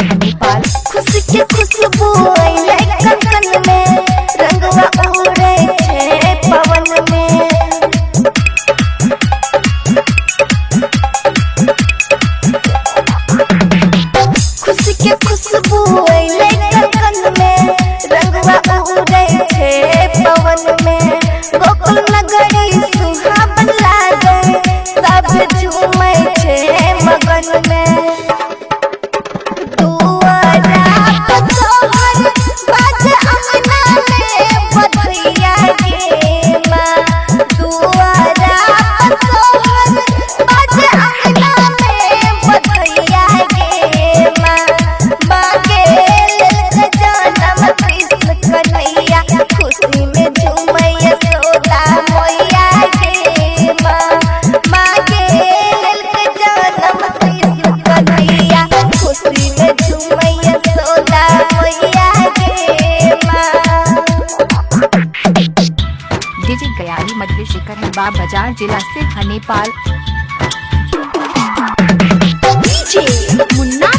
नेपाल। खुशी के खुशबू आइले कंगन में, रंगवा उड़े छे पवन में। खुशी के खुशबू आइले कंगन में, रंगवा उड़े छे पवन में। गोकुल नगरी सुहावन लागे, सब झूमै छे मगन में। दुआरा पर सोहर बाजे अंगना में बधैया गे माँ। दुआरा पर सोहर बाजे अंगना में बधैया गे माँ। माँ के लेल जनम कृष्ण कन्हैया, खुशी में झूमै यशोदा मैया गे माँ। माँ के लेल जनम कृष्ण कन्हैया, खुशी में झूमै यशोदा मैया गे माँ। डीजे गयारी मध्य शिखर हवा बाजार जिला से नेपाल। डीजे मुन्ना